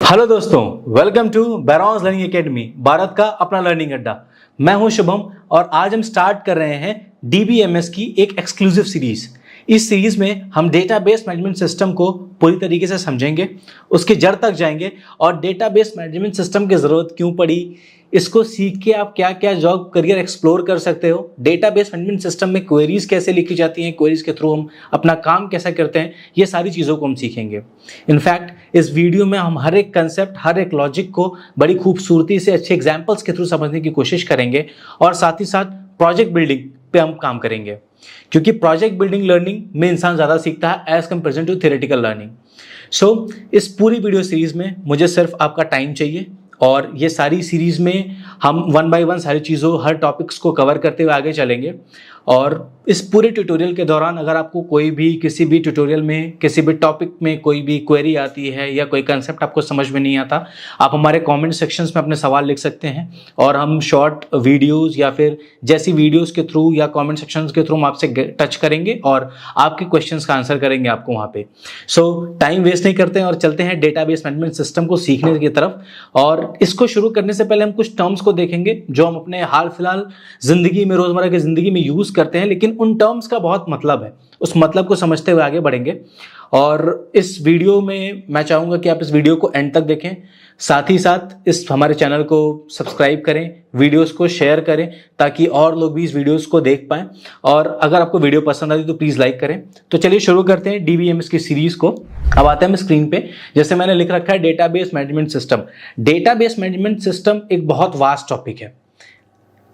Hello दोस्तों, welcome to Barron's learning academy, Bharat का अपना लर्निंग अड्डा। मैं हूं शुभम और आज हम स्टार्ट कर रहे हैं डीबीएमएस की एक एक्सक्लूसिव सीरीज। इस सीरीज में हम डेटाबेस मैनेजमेंट सिस्टम को पूरी तरीके से समझेंगे, उसके जड़ तक जाएंगे और डेटाबेस मैनेजमेंट सिस्टम की ज़रूरत क्यों पड़ी, इसको सीख के आप क्या क्या जॉब करियर एक्सप्लोर कर सकते हो, डेटाबेस मैनेजमेंट सिस्टम में क्वेरीज कैसे लिखी जाती हैं, क्वेरीज के थ्रू हम अपना काम कैसा करते हैं, ये सारी चीज़ों को हम सीखेंगे। इनफैक्ट इस वीडियो में हम हर एक कंसेप्ट, हर एक लॉजिक को बड़ी खूबसूरती से अच्छे एग्जाम्पल्स के थ्रू समझने की कोशिश करेंगे और साथ ही साथ प्रोजेक्ट बिल्डिंग पे हम काम करेंगे, क्योंकि प्रोजेक्ट बिल्डिंग लर्निंग में इंसान ज़्यादा सीखता है as comparison to theoretical learning. So इस पूरी वीडियो सीरीज में मुझे सिर्फ आपका टाइम चाहिए और ये सारी सीरीज में हम वन बाय वन सारी चीज़ों, हर टॉपिक्स को कवर करते हुए आगे चलेंगे। और इस पूरे ट्यूटोरियल के दौरान अगर आपको कोई भी किसी भी ट्यूटोरियल में किसी भी टॉपिक में कोई भी क्वेरी आती है या कोई कंसेप्ट आपको समझ में नहीं आता, आप हमारे कमेंट सेक्शंस में अपने सवाल लिख सकते हैं और हम शॉर्ट वीडियोस या फिर जैसी वीडियोस के थ्रू या कमेंट सेक्शंस के थ्रू हम आपसे टच करेंगे और आपके क्वेश्चंस का आंसर करेंगे आपको वहाँ पे। सो टाइम वेस्ट नहीं करते हैं और चलते हैं डेटाबेस मैनेजमेंट सिस्टम को सीखने की तरफ। और इसको शुरू करने से पहले हम कुछ टर्म्स को देखेंगे जो हम अपने हाल फिलहाल जिंदगी में, रोजमर्रा की जिंदगी में यूज करते हैं, लेकिन उन टर्म्स का बहुत मतलब है। उस मतलब को समझते हुए आगे बढ़ेंगे और इस वीडियो में मैं चाहूंगा कि आप इस वीडियो को एंड तक देखें, साथ ही साथ इस हमारे चैनल को सब्सक्राइब करें, वीडियोस को शेयर करें ताकि और लोग भी इस वीडियोस को देख पाएं। और अगर आपको वीडियो पसंद आई तो प्लीज़ लाइक करें। तो चलिए शुरू करते हैं डीबीएमएस की सीरीज को। अब आते हैं हम स्क्रीन पे, जैसे मैंने लिख रखा है database management system. Database management system एक बहुत वास्ट टॉपिक है।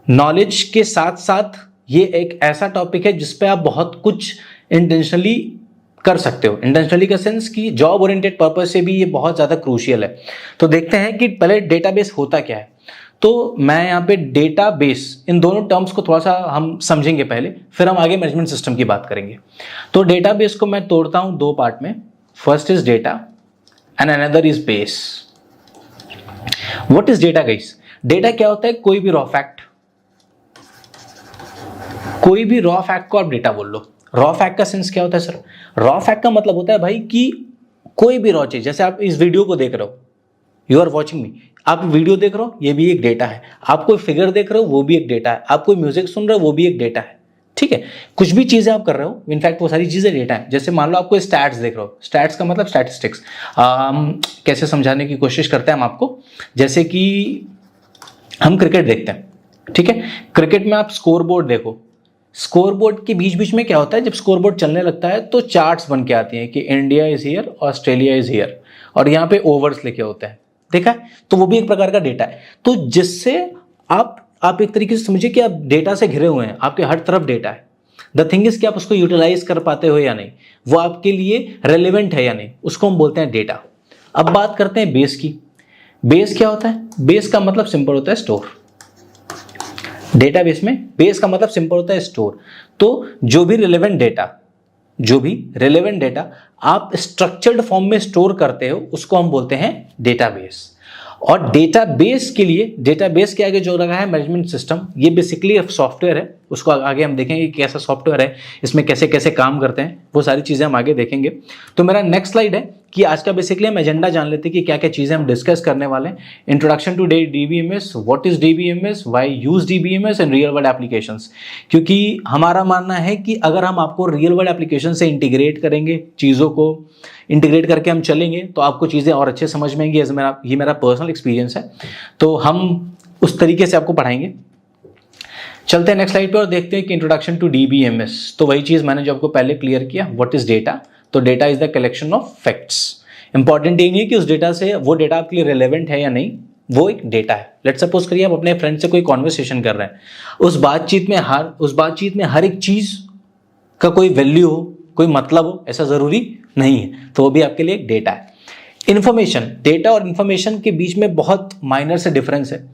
नॉलेज के साथ साथ ये एक ऐसा टॉपिक है जिस पे आप बहुत कुछ इंटेंशनली कर सकते हो। इंटेंशनली का सेंस कि जॉब ओरिएंटेड पर्पज से भी ये बहुत ज़्यादा क्रूशियल है। तो देखते हैं कि पहले डेटाबेस होता क्या है। तो मैं यहाँ पे डेटाबेस, इन दोनों टर्म्स को थोड़ा सा हम समझेंगे पहले, फिर हम आगे मैनेजमेंट सिस्टम की बात करेंगे। तो डेटाबेस को मैं तोड़ता हूँ दो पार्ट में। First is data and another is base. What is data guys? Data क्या होता है? कोई भी रॉ फैक्ट, कोई भी रॉ फैक्ट को आप डेटा बोल लो। रॉ फैक्ट का सेंस क्या होता है सर? रॉ फैक्ट का मतलब होता है भाई कि कोई भी रॉ चीज, जैसे आप इस वीडियो को देख रहे हो, यू आर वॉचिंग मी, आप वीडियो देख रहे हो, ये भी एक डेटा है। आप कोई फिगर देख रहे हो, वो भी एक डेटा है। आप कोई म्यूजिक सुन रहे हो, वो भी एक डेटा है। ठीक है, कुछ भी चीजें आप कर रहे हो, इनफैक्ट वो सारी चीजें डेटा है। जैसे मान लो आप कोई स्टैट्स देख रहे हो, स्टैट्स का मतलब स्टैटिस्टिक्स। कैसे समझाने की कोशिश करते हैं हम आपको, जैसे कि हम क्रिकेट देखते हैं, ठीक है। क्रिकेट में आप स्कोर बोर्ड देखो, स्कोर बोर्ड के बीच बीच में क्या होता है, जब स्कोर बोर्ड चलने लगता है तो चार्ट्स बन के आती हैं कि India is here, Australia is here, और यहाँ पे ओवर्स लिखे होते हैं, देखा है? तो वो भी एक प्रकार का डेटा है। तो जिससे आप एक तरीके से समझिए कि आप डेटा से घिरे हुए हैं, आपके हर तरफ डेटा है। द थिंग इज कि आप उसको यूटिलाइज कर पाते हो या नहीं, वो आपके लिए रेलिवेंट है या नहीं, उसको हम बोलते हैं डेटा। अब बात करते हैं बेस की। बेस क्या होता है? बेस का मतलब सिंपल होता है स्टोर। डेटाबेस में बेस का मतलब सिंपल होता है स्टोर। तो जो भी रिलेवेंट डेटा आप स्ट्रक्चर्ड फॉर्म में स्टोर करते हो, उसको हम बोलते हैं डेटाबेस। और डेटाबेस के लिए, डेटाबेस के आगे जो लगा है मैनेजमेंट सिस्टम, ये बेसिकली सॉफ्टवेयर है। उसको आगे हम देखेंगे कि कैसा सॉफ्टवेयर है, इसमें कैसे कैसे काम करते हैं, वो सारी चीज़ें हम आगे देखेंगे। तो मेरा नेक्स्ट स्लाइड है कि आज का बेसिकली हम एजेंडा जान लेते हैं कि क्या क्या चीज़ें हम डिस्कस करने वाले हैं। Introduction to DBMS, what is DBMS, why use DBMS and real world applications. क्योंकि हमारा मानना है कि अगर हम आपको रियल वर्ल्ड एप्लीकेशन से इंटीग्रेट करेंगे, चीज़ों को इंटीग्रेट करके हम चलेंगे, तो आपको चीज़ें और अच्छे समझ में आएंगी। ये मेरा पर्सनल एक्सपीरियंस है, तो हम उस तरीके से आपको पढ़ाएंगे। चलते हैं नेक्स्ट स्लाइड पे और देखते हैं कि इंट्रोडक्शन टू डीबीएमएस। तो वही चीज़ मैंने जो आपको पहले क्लियर किया, व्हाट इज डेटा। तो data is the collection of facts. Important ये नहीं है कि उस डेटा से वो डेटा आपके लिए रेलेवेंट है या नहीं, वो एक डेटा है। लेट सपोज करिए आप अपने फ्रेंड से कोई कॉन्वर्सेशन कर रहे हैं, उस बातचीत में हर एक चीज़ का कोई वैल्यू हो, कोई मतलब हो, ऐसा ज़रूरी नहीं है, तो वो भी आपके लिए एक डेटा है। इन्फॉर्मेशन, डेटा और इन्फॉर्मेशन के बीच में बहुत माइनर से डिफरेंस है,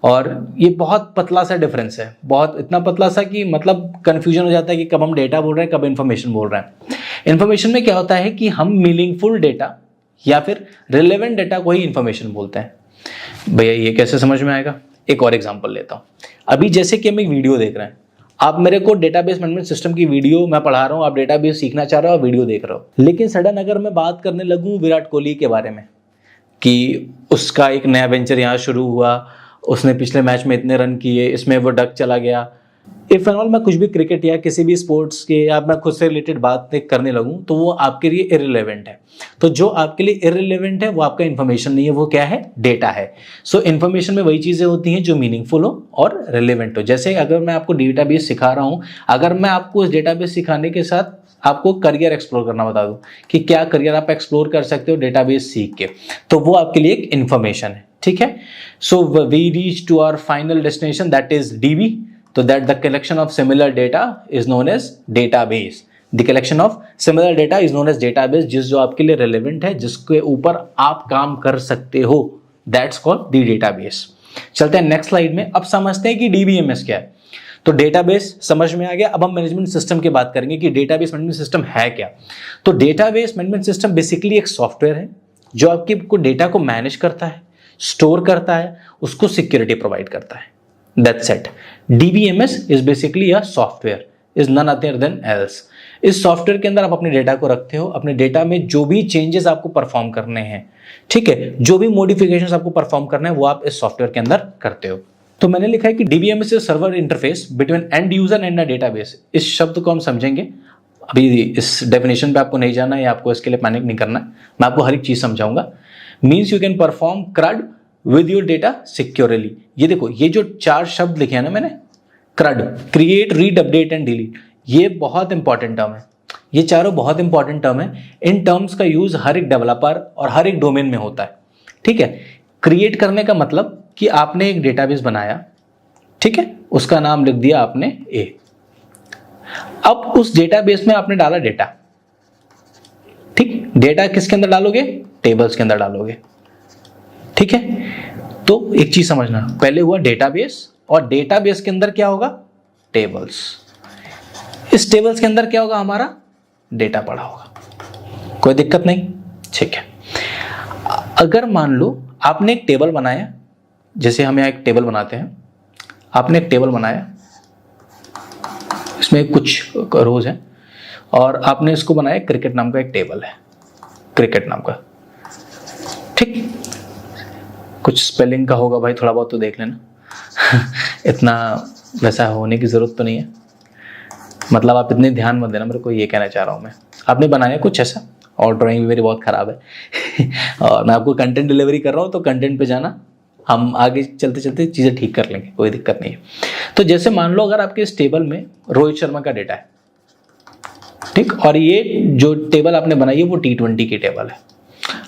और ये बहुत पतला सा डिफरेंस है, बहुत इतना पतला सा कि मतलब कंफ्यूजन हो जाता है कि कब हम डेटा बोल रहे हैं, कब इन्फॉर्मेशन बोल रहे हैं। इन्फॉर्मेशन में क्या होता है कि हम मीनिंगफुल डेटा या फिर रिलेवेंट डेटा को ही इन्फॉर्मेशन बोलते हैं। भैया ये कैसे समझ में आएगा? एक और एग्जांपल लेता हूँ। अभी जैसे कि हम एक वीडियो देख रहे हैं, आप मेरे को डेटाबेस मैनेजमेंट सिस्टम की वीडियो मैं पढ़ा रहा हूँ, आप डेटाबेस सीखना चाह रहे हो, आप वीडियो देख रहे हो, लेकिन सडन अगर मैं बात करने लगूँ विराट कोहली के बारे में, कि उसका एक नया वेंचर यहाँ शुरू हुआ, उसने पिछले मैच में इतने रन किए, इसमें वो डक चला गया। इफ एंड ऑल मैं कुछ भी क्रिकेट या किसी भी स्पोर्ट्स के या मैं खुद से रिलेटेड बात करने लगूं तो वो आपके लिए इररिलेवेंट है। तो जो आपके लिए इररिलेवेंट है वो आपका इन्फॉर्मेशन नहीं है, वो क्या है? डेटा है। सो इन्फॉर्मेशन में वही चीज़ें होती हैं जो मीनिंगफुल हो और रिलेवेंट हो। जैसे अगर मैं आपको डेटाबेस सिखा रहा हूँ, अगर मैं आपको उस डेटाबेस सिखाने के साथ आपको करियर एक्सप्लोर करना बता दूं कि क्या करियर आप एक्सप्लोर कर सकते हो डेटाबेस सीख के, तो वो आपके लिए एक इन्फॉर्मेशन है। ठीक है, so we reach to our final destination that is DB. तो that the collection of similar data is known as database. The collection of similar data is known as database, जो आपके लिए रेलेवेंट है, जिसके ऊपर आप काम कर सकते हो, दैट्स कॉल्ड द डेटाबेस। चलते हैं नेक्स्ट स्लाइड में। अब समझते हैं कि डीबीएमएस क्या है। तो डेटाबेस समझ में आ गया। अब हम मैनेजमेंट सिस्टम की बात करेंगे कि डेटाबेस मैनेजमेंट सिस्टम है क्या। तो डेटाबेस मैनेजमेंट सिस्टम बेसिकली एक सॉफ्टवेयर है जो आपके डेटा को मैनेज करता है, स्टोर करता है, उसको सिक्योरिटी प्रोवाइड करता है। That's it. DBMS is basically a software, is none other than else. इस सॉफ्टवेयर के अंदर आप अपने डेटा को रखते हो, अपने डेटा में जो भी चेंजेस आपको परफॉर्म करने हैं, ठीक है, जो भी मॉडिफिकेशंस आपको परफॉर्म करने हैं वो आप इस सॉफ्टवेयर के अंदर करते हो। तो मैंने लिखा है कि DBMS is server interface between and user and a database. इस शब्द को हम समझेंगे। अभी इस डेफिनेशन पे आपको नहीं जाना है या आपको इसके लिए पैनिक नहीं करना है, मैं आपको हर एक चीज समझाऊंगा। Means you can perform CRUD with your data securely. ये देखो, ये जो 4 शब्द लिखे हैं ना मैंने, CRUD, create, read, update and delete, ये बहुत इंपॉर्टेंट टर्म है। ये चारों बहुत इंपॉर्टेंट टर्म है। इन टर्म्स का यूज हर एक डेवलपर और हर एक डोमेन में होता है। ठीक है, क्रिएट करने का मतलब कि आपने एक डेटाबेस बनाया, ठीक है, उसका नाम लिख दिया आपने A। अब उस डेटाबेस में आपने डाला डेटा, ठीक, डेटा किसके अंदर डालोगे? टेबल्स के अंदर डालोगे। ठीक है, तो एक चीज समझना, पहले हुआ डेटाबेस और डेटाबेस के अंदर क्या होगा? टेबल्स। इस टेबल्स के अंदर क्या होगा? हमारा डेटा पड़ा होगा। कोई दिक्कत नहीं, ठीक है। अगर मान लो आपने एक टेबल बनाया, जैसे हम यहाँ एक टेबल बनाते हैं, आपने एक टेबल बनाया, इसमें कुछ रोज हैं और आपने इसको बनाया, क्रिकेट नाम का एक टेबल है, क्रिकेट नाम का, ठीक। कुछ स्पेलिंग का होगा भाई, थोड़ा बहुत तो देख लेना इतना वैसा होने की जरूरत तो नहीं है, मतलब आप इतने ध्यान मत देना, मेरे को ये कहना चाह रहा हूँ मैं। आपने बनाया कुछ ऐसा, और ड्राइंग भी मेरी बहुत खराब है और मैं आपको कंटेंट डिलीवरी कर रहा हूँ, तो कंटेंट पे जाना, हम आगे चलते चलते चीज़ें ठीक कर लेंगे, कोई दिक्कत नहीं है। तो जैसे मान लो अगर आपके इस टेबल में रोहित शर्मा का डेटा है, ठीक, और ये जो टेबल आपने बनाई है वो T20 की टेबल है।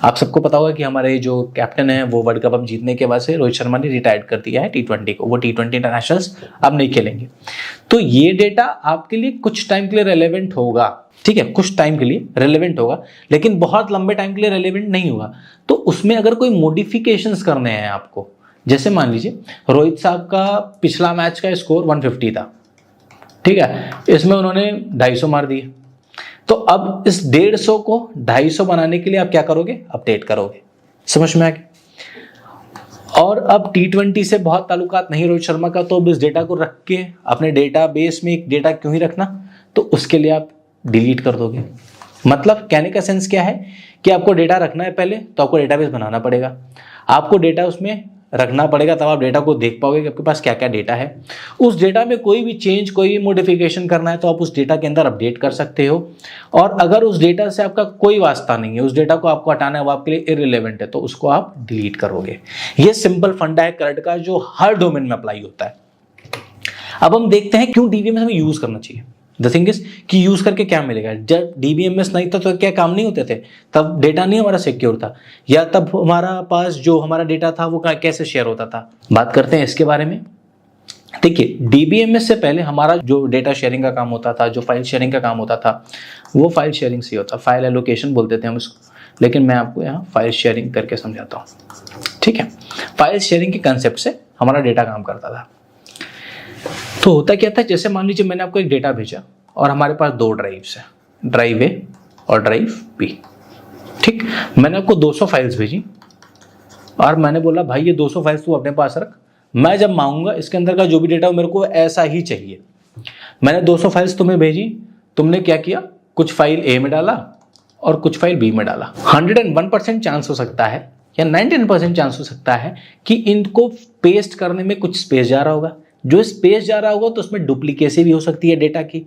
आप सबको पता होगा कि हमारे जो कैप्टन है वो वर्ल्ड कप अब जीतने के बाद से रोहित शर्मा ने रिटायर्ड कर दिया है T20 को, वो T20 इंटरनेशनल्स अब नहीं खेलेंगे। तो ये डेटा आपके लिए कुछ टाइम के लिए रेलेवेंट होगा, ठीक है, कुछ टाइम के लिए रेलेवेंट होगा, लेकिन बहुत लंबे टाइम के लिए रेलेवेंट नहीं होगा। तो उसमें अगर कोई मॉडिफिकेशंस करने हैं आपको, जैसे मान लीजिए रोहित साहब का पिछला मैच का स्कोर 150 था, ठीक है, इसमें उन्होंने 250 मार दिए, तो अब इस 150 को 250 बनाने के लिए आप क्या करोगे? अपडेट करोगे। समझ में आ गया? और अब T20 से बहुत ताल्लुकात नहीं रोहित शर्मा का, तो अब इस डेटा को रख के अपने डेटाबेस में एक डेटा क्यों ही रखना, तो उसके लिए आप डिलीट कर दोगे। मतलब कहने का सेंस क्या है कि आपको डेटा रखना है पहले, तो आपको डेटाबेस बनाना पड़ेगा, आपको डेटा उसमें रखना पड़ेगा, तब आप डेटा को देख पाओगे कि आपके पास क्या क्या डेटा है। उस डेटा में कोई भी चेंज, कोई भी मॉडिफिकेशन करना है तो आप उस डेटा के अंदर अपडेट कर सकते हो। और अगर उस डेटा से आपका कोई वास्ता नहीं है, उस डेटा को आपको हटाना है, वो आपके लिए इररिलेवेंट है, तो उसको आप डिलीट करोगे। ये सिंपल फंडा है CRUD का, जो हर डोमेन में अप्लाई होता है। अब हम देखते हैं क्यों DBMS हमें यूज करना चाहिए। द थिंग इज कि यूज करके क्या मिलेगा। जब DBMS नहीं था तो क्या काम नहीं होते थे, तब डेटा नहीं हमारा सिक्योर था, या तब हमारा पास जो हमारा डेटा था वो कैसे शेयर होता था। बात करते हैं इसके बारे में। देखिए, DBMS से पहले हमारा जो डेटा शेयरिंग का काम होता था, जो फाइल शेयरिंग का काम होता था, वो फाइल शेयरिंग से होता, फाइल एलोकेशन बोलते थे हम उसको, लेकिन मैं आपको यहाँ फाइल शेयरिंग करके समझाता हूँ। ठीक है, फाइल शेयरिंग के कंसेप्ट से हमारा डेटा काम करता था। तो होता क्या था, जैसे मान लीजिए मैंने आपको एक डेटा भेजा और हमारे पास 2 ड्राइव्स हैं, ड्राइव A और ड्राइव B, ठीक। मैंने आपको 200 फाइल्स भेजी और मैंने बोला भाई ये 200 फाइल्स तू अपने पास रख, मैं जब मांगूंगा इसके अंदर का जो भी डेटा मेरे को ऐसा ही चाहिए। मैंने 200 फाइल्स तुम्हें भेजी, तुमने क्या किया, कुछ फाइल A में डाला और कुछ फाइल B में डाला। 101% चांस हो सकता है या 99% चांस हो सकता है कि इनको पेस्ट करने में कुछ स्पेस जा रहा होगा। जो स्पेस जा रहा होगा तो उसमें डुप्लीकेसी भी हो सकती है डेटा की।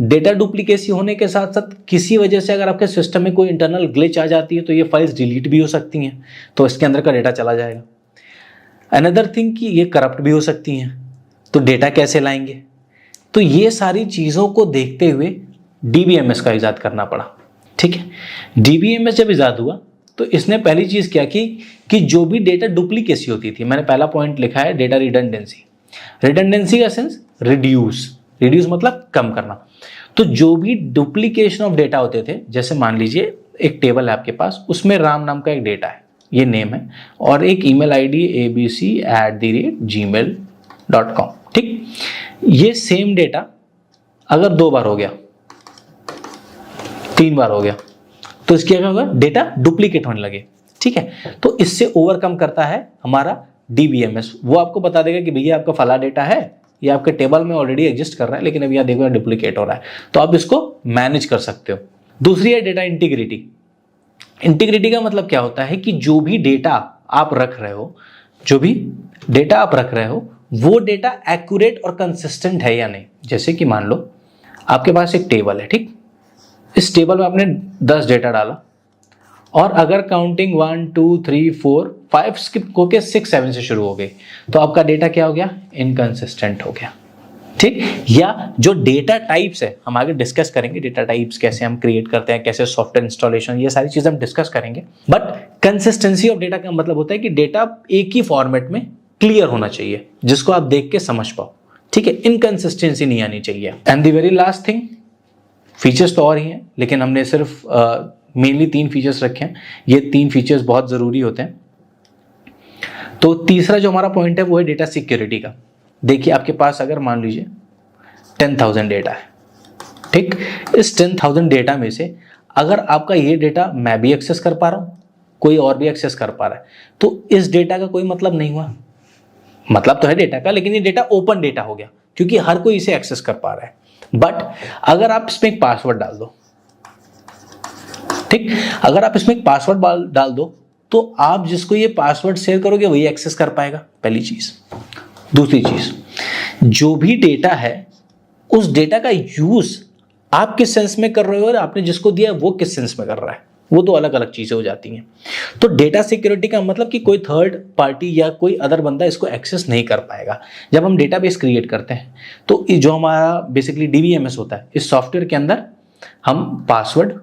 डेटा डुप्लीकेसी होने के साथ साथ किसी वजह से अगर आपके सिस्टम में कोई इंटरनल ग्लिच आ जाती है तो ये फाइल्स डिलीट भी हो सकती हैं, तो इसके अंदर का डेटा चला जाएगा। अनदर थिंग कि ये करप्ट भी हो सकती हैं, तो डेटा कैसे लाएंगे? तो ये सारी चीज़ों को देखते हुए DBMS का इजाद करना पड़ा। ठीक है, DBMS जब इजाद हुआ तो इसने पहली चीज़ क्या की कि जो भी डेटा डुप्लीकेसी होती थी, मैंने पहला पॉइंट लिखा है डेटा रिडंडेंसी। रिडंडेंसी का सेंस रिड्यूस मतलब कम करना। तो जो भी डुप्लीकेशन ऑफ डेटा होते थे, जैसे मान लीजिए एक टेबल है आपके पास, उसमें राम नाम का एक डेटा है, ये नेम है, और एक ईमेल ID abc@gmail.com। ठीक, ये सेम डेटा अगर 2 बार हो गया, 3 बार हो गया, तो इसके क्या होगा? डेटा डुप्लीकेट होने लगे। ठीक है, तो इससे ओवरकम करता है हमारा DBMS। वो आपको बता देगा कि भैया आपका फला डेटा है, ये आपके टेबल में ऑलरेडी एग्जिस्ट कर रहा है, लेकिन अब यहाँ देखो डुप्लीकेट हो रहा है, तो आप इसको मैनेज कर सकते हो। दूसरी है डेटा इंटीग्रिटी। इंटीग्रिटी का मतलब क्या होता है कि जो भी डेटा आप रख रहे हो, वो डेटा एक्यूरेट और कंसिस्टेंट है या नहीं। जैसे कि मान लो आपके पास एक टेबल है, ठीक, इस टेबल में आपने 10 डेटा डाला, और अगर काउंटिंग 1 2 3 4 5 स्किप होके 6 7 से शुरू हो गई, तो आपका डेटा क्या हो गया? इनकंसिस्टेंट हो गया। ठीक, या जो डेटा टाइप्स है, हम आगे डिस्कस करेंगे डेटा टाइप्स कैसे हम क्रिएट करते हैं, कैसे सॉफ्टवेयर इंस्टॉलेशन, ये सारी चीजें हम डिस्कस करेंगे। बट कंसिस्टेंसी ऑफ डेटा का मतलब होता है कि डेटा एक ही फॉर्मेट में क्लियर होना चाहिए, जिसको आप देख के समझ पाओ। ठीक है, इनकंसिस्टेंसी नहीं आनी चाहिए। And the very last thing, features तो और ही हैं, लेकिन हमने सिर्फ मेनली 3 फीचर्स रखे हैं। ये 3 फीचर्स बहुत ज़रूरी होते हैं। तो तीसरा जो हमारा पॉइंट है वो है डेटा सिक्योरिटी का। देखिए आपके पास अगर मान लीजिए 10,000 डेटा है, ठीक, इस 10,000 डेटा में से अगर आपका ये डेटा मैं भी एक्सेस कर पा रहा हूँ, कोई और भी एक्सेस कर पा रहा है, तो इस डेटा का कोई मतलब नहीं हुआ। मतलब तो है डेटा का, लेकिन ये डेटा ओपन डेटा हो गया क्योंकि हर कोई इसे एक्सेस कर पा रहा है। बट अगर आप इसमें एक पासवर्ड डाल दो, ठीक, अगर आप इसमें एक पासवर्ड डाल दो, तो आप जिसको ये पासवर्ड शेयर करोगे वही एक्सेस कर पाएगा, पहली चीज। दूसरी चीज, जो भी डेटा है उस डेटा का यूज आप किस सेंस में कर रहे हो और आपने जिसको दिया है वो किस सेंस में कर रहा है, वो दो अलग अलग चीजें हो जाती हैं। तो डेटा सिक्योरिटी का मतलब कि कोई थर्ड पार्टी या कोई अदर बंदा इसको एक्सेस नहीं कर पाएगा। जब हम डेटाबेस क्रिएट करते हैं तो जो हमारा बेसिकली DBMS होता है, इस सॉफ्टवेयर के अंदर हम पासवर्ड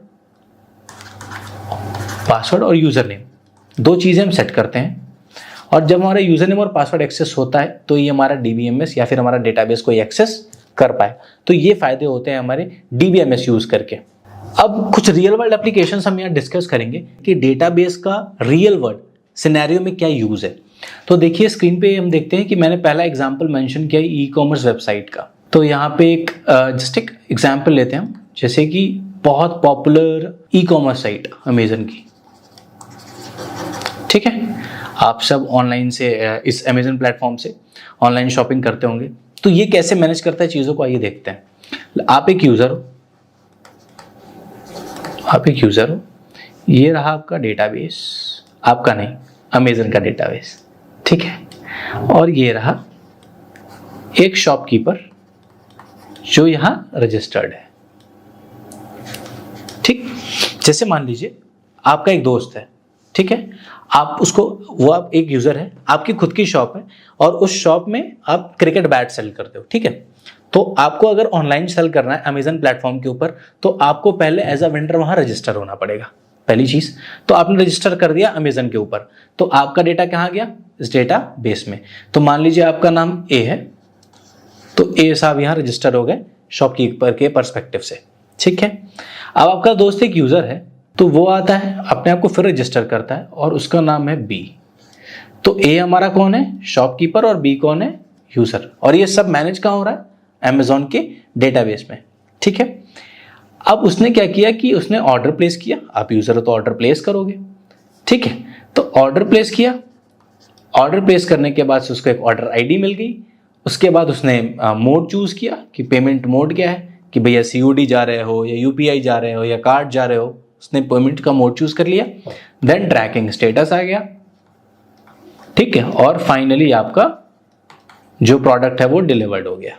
और यूजर नेम 2 चीजें हम सेट करते हैं, और जब हमारा यूजर नेम और पासवर्ड एक्सेस होता है तो ये हमारा DBMS या फिर हमारा डेटाबेस को एक्सेस कर पाए। तो ये फायदे होते हैं हमारे DBMS यूज करके। अब कुछ रियल वर्ल्ड एप्लीकेशंस हम यहाँ डिस्कस करेंगे कि डेटाबेस का रियल वर्ल्ड सिनेरियो में क्या यूज है। तो देखिए स्क्रीन पे हम देखते हैं कि मैंने पहला एग्जांपल मेंशन किया ई-कॉमर्स वेबसाइट का। तो यहाँ पे एक जस्ट एक एग्जांपल लेते हैं हम, जैसे कि बहुत पॉपुलर ई-कॉमर्स साइट अमेजन की, ठीक है, आप सब ऑनलाइन से इस अमेजन प्लेटफॉर्म से ऑनलाइन शॉपिंग करते होंगे। तो ये कैसे मैनेज करता है चीज़ों को, आइए देखते हैं। आप एक यूज़र हो, ये रहा आपका डेटाबेस, आपका नहीं, अमेजन का डेटाबेस, ठीक है, और ये रहा एक शॉपकीपर जो यहाँ रजिस्टर्ड है, ठीक। जैसे मान लीजिए आपका एक दोस्त है, ठीक है, आप उसको, वो आप एक यूजर है, आपकी खुद की शॉप है और उस शॉप में आप क्रिकेट बैट सेल करते हो, ठीक है। तो आपको अगर ऑनलाइन सेल करना है अमेजन प्लेटफॉर्म के ऊपर, तो आपको पहले एज अ वेंडर वहां रजिस्टर होना पड़ेगा, पहली चीज। तो आपने रजिस्टर कर दिया अमेजन के ऊपर, तो आपका डेटा कहाँ गया? इस डेटा बेस में। तो मान लीजिए आपका नाम ए है, तो ए साहब यहाँ रजिस्टर हो गए शॉपकीपर के पर्सपेक्टिव से, ठीक है। अब आपका दोस्त एक यूजर है, तो वो आता है अपने आप को फिर रजिस्टर करता है और उसका नाम है बी। तो ए हमारा कौन है? शॉपकीपर, और बी कौन है? यूजर। और ये सब मैनेज कहाँ हो रहा है? अमेजोन के डेटाबेस में, ठीक है। अब उसने क्या किया कि उसने ऑर्डर प्लेस किया, आप यूजर हो तो ऑर्डर प्लेस करोगे, ठीक है। तो ऑर्डर प्लेस किया, ऑर्डर प्लेस करने के बाद उसको एक ऑर्डर आईडी मिल गई। उसके बाद उसने मोड चूज किया कि पेमेंट मोड क्या है, कि भैया COD जा रहे हो या UPI जा रहे हो या कार्ड जा रहे हो, उसने पेमेंट का मोड चूज कर लिया। देन ट्रैकिंग स्टेटस आ गया, ठीक है, और फाइनली आपका जो प्रोडक्ट है वो डिलीवर्ड हो गया।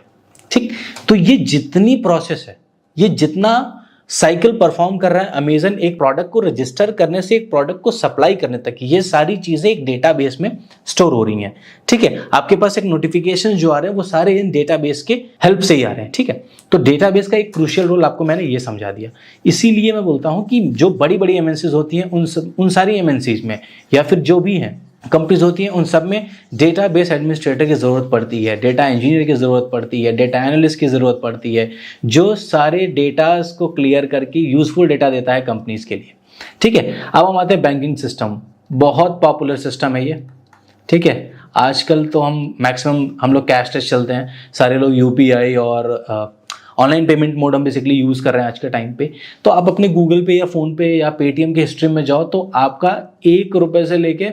ठीक, तो ये जितनी प्रोसेस है, ये जितना साइकिल परफॉर्म कर रहा है अमेजन एक प्रोडक्ट को रजिस्टर करने से एक प्रोडक्ट को सप्लाई करने तक, ये सारी चीजें एक डेटाबेस में स्टोर हो रही हैं। ठीक है, आपके पास एक नोटिफिकेशन जो आ रहे हैं वो सारे इन डेटाबेस के हेल्प से ही आ रहे हैं। ठीक है, तो डेटाबेस का एक क्रूशियल रोल आपको मैंने ये समझा दिया। इसीलिए मैं बोलता हूं कि जो बड़ी बड़ी एमएनसीज होती हैं उन सारी एमएनसीज में या फिर जो भी हैं कंपनीज होती हैं, उन सब में डेटाबेस एडमिनिस्ट्रेटर की ज़रूरत पड़ती है, डेटा इंजीनियर की ज़रूरत पड़ती है, डेटा एनालिस्ट की ज़रूरत पड़ती है, जो सारे डेटास को क्लियर करके यूजफुल डेटा देता है कंपनीज के लिए। ठीक है, अब हम आते हैं बैंकिंग सिस्टम। बहुत पॉपुलर सिस्टम है ये। ठीक है, आजकल तो हम लोग कैशलेस चलते हैं, सारे लोग यूपीआई और ऑनलाइन पेमेंट मोड हम बेसिकली यूज़ कर रहे हैं आज के टाइम पे। तो आप अपने गूगल पे या फ़ोन पे या पेटीएम के हिस्ट्री में जाओ तो आपका ₹1 से लेके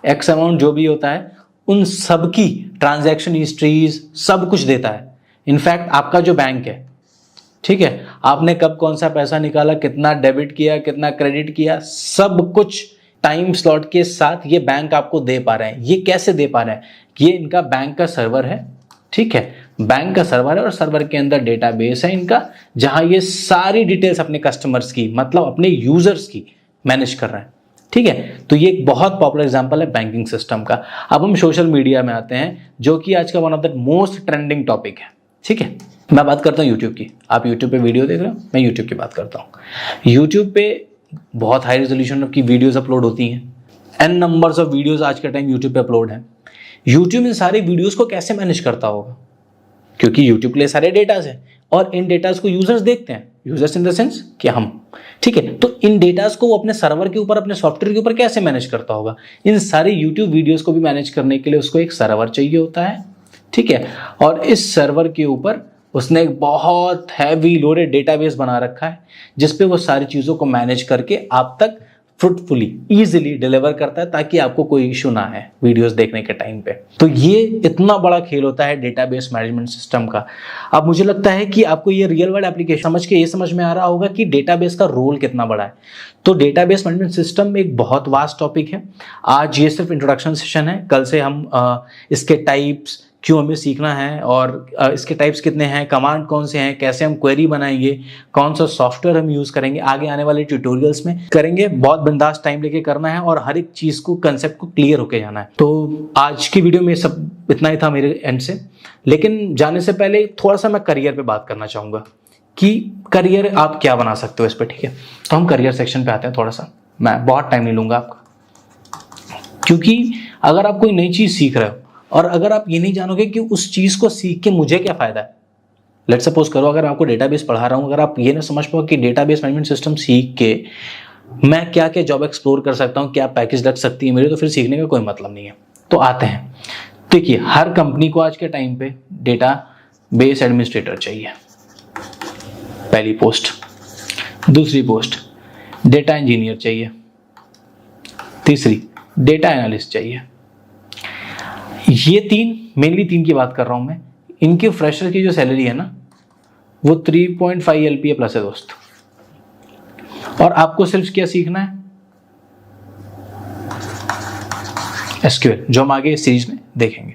एक्स अमाउंट जो भी होता है उन सब की ट्रांजैक्शन हिस्ट्रीज सब कुछ देता है। इनफैक्ट आपका जो बैंक है, ठीक है, आपने कब कौन सा पैसा निकाला, कितना डेबिट किया, कितना क्रेडिट किया, सब कुछ टाइम स्लॉट के साथ ये बैंक आपको दे पा रहे हैं। ये कैसे दे पा रहे हैं? ये इनका बैंक का सर्वर है। ठीक है, बैंक का सर्वर है और सर्वर के अंदर डेटाबेस है इनका, जहां ये सारी डिटेल्स अपने कस्टमर्स की, मतलब अपने यूजर्स की मैनेज कर रहे हैं। ठीक है, तो ये एक बहुत पॉपुलर एग्जांपल है बैंकिंग सिस्टम का। अब हम सोशल मीडिया में आते हैं, जो कि आज का one of the most trending topic है। ठीक है, मैं बात करता हूँ यूट्यूब की। आप यूट्यूब पे वीडियो देख रहे हो, मैं यूट्यूब की बात करता हूँ। यूट्यूब पे बहुत हाई रेजोल्यूशन की वीडियोस अपलोड होती हैं। एन नंबर्स ऑफ वीडियोस आज के टाइम यूट्यूब पे अपलोड हैं। यूट्यूब इन सारे वीडियोस को कैसे मैनेज करता होगा? क्योंकि यूट्यूब के लिए सारे डेटाज हैं और इन डेटाज को यूजर्स देखते हैं। यूजर्स इन द सेंस कि हम। ठीक है, तो इन डेटाज को वो अपने सर्वर के ऊपर, अपने सॉफ्टवेयर के ऊपर कैसे मैनेज करता होगा? इन सारे यूट्यूब वीडियोस को भी मैनेज करने के लिए उसको एक सर्वर चाहिए होता है। ठीक है, और इस सर्वर के ऊपर उसने एक बहुत हैवी लोडेड डेटाबेस बना रखा है, जिसपे वो सारी चीज़ों को मैनेज करके आप तक फ्रूटफुली इजीली डिलीवर करता है, ताकि आपको कोई इशू ना है वीडियोस देखने के टाइम पे। तो ये इतना बड़ा खेल होता है डेटाबेस मैनेजमेंट सिस्टम का। अब मुझे लगता है कि आपको ये रियल वर्ल्ड एप्लीकेशन समझ के ये समझ में आ रहा होगा कि डेटाबेस का रोल कितना बड़ा है। तो डेटाबेस मैनेजमेंट सिस्टम एक बहुत वास्ट टॉपिक है। आज ये सिर्फ इंट्रोडक्शन सेशन है, कल से हम इसके टाइप्स क्यों हमें सीखना है और इसके टाइप्स कितने हैं, कमांड कौन से हैं, कैसे हम क्वेरी बनाएंगे, कौन सा सॉफ्टवेयर हम यूज़ करेंगे, आगे आने वाले ट्यूटोरियल्स में करेंगे। बहुत बिंदास टाइम लेके करना है और हर एक चीज़ को, कंसेप्ट को क्लियर होके जाना है। तो आज की वीडियो में सब इतना ही था मेरे एंड से। लेकिन जाने से पहले थोड़ा सा मैं करियर पे बात करना चाहूँगा कि करियर आप क्या बना सकते हो इस पर। ठीक है, तो हम करियर सेक्शन पे आते हैं। थोड़ा सा मैं बहुत टाइम नहीं लूँगा आपका, क्योंकि अगर आप कोई नई चीज़ सीख रहे हो और अगर आप ये नहीं जानोगे कि उस चीज़ को सीख के मुझे क्या फ़ायदा है। लेट्स सपोज करो अगर आपको डेटाबेस पढ़ा रहा हूँ, अगर आप ये ना समझ पाओ कि डेटाबेस मैनेजमेंट सिस्टम सीख के मैं क्या क्या जॉब एक्सप्लोर कर सकता हूँ, क्या पैकेज लग सकती है मेरी, तो फिर सीखने का कोई मतलब नहीं है। तो आते हैं, देखिए हर कंपनी को आज के टाइम पे डेटाबेस एडमिनिस्ट्रेटर चाहिए, पहली पोस्ट। दूसरी पोस्ट डेटा इंजीनियर चाहिए। तीसरी डेटा एनालिस्ट चाहिए। ये मेनली तीन की बात कर रहा हूं मैं। इनके फ्रेशर की जो सैलरी है ना, वो 3.5 LPA प्लस है दोस्त। और आपको सिर्फ क्या सीखना है? SQL, जो हम आगे इस सीरीज में देखेंगे।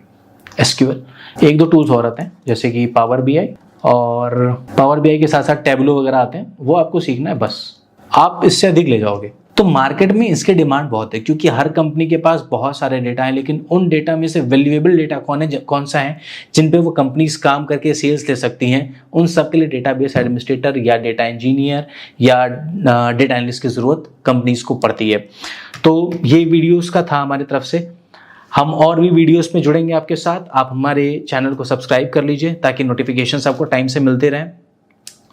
SQL, एक दो टूल्स और आते हैं जैसे कि पावर BI, और पावर BI के साथ साथ टैबलो वगैरह आते हैं, वो आपको सीखना है बस। आप इससे अधिक ले जाओगे। तो मार्केट में इसके डिमांड बहुत है, क्योंकि हर कंपनी के पास बहुत सारे डेटा हैं, लेकिन उन डेटा में से वैल्यूएबल डेटा कौन सा है जिन पे वो कंपनीज काम करके सेल्स ले सकती हैं, उन सब के लिए डेटाबेस एडमिनिस्ट्रेटर या डेटा इंजीनियर या डेटा एनालिस्ट की ज़रूरत कंपनीज को पड़ती है। तो ये वीडियोस का था हमारी तरफ से। हम और भी वीडियोस में जुड़ेंगे आपके साथ। आप हमारे चैनल को सब्सक्राइब कर लीजिए ताकि नोटिफिकेशंस आपको टाइम से मिलते रहें।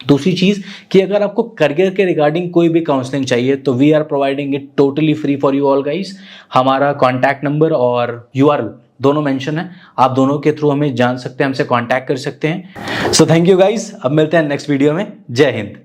दूसरी चीज़ कि अगर आपको करियर के रिगार्डिंग कोई भी काउंसलिंग चाहिए तो we are providing it totally free for you all guys. हमारा कॉन्टैक्ट नंबर और URL दोनों मेंशन है, आप दोनों के थ्रू हमें जान सकते हैं, हमसे कॉन्टैक्ट कर सकते हैं। सो थैंक यू गाइस, अब मिलते हैं नेक्स्ट वीडियो में। जय हिंद।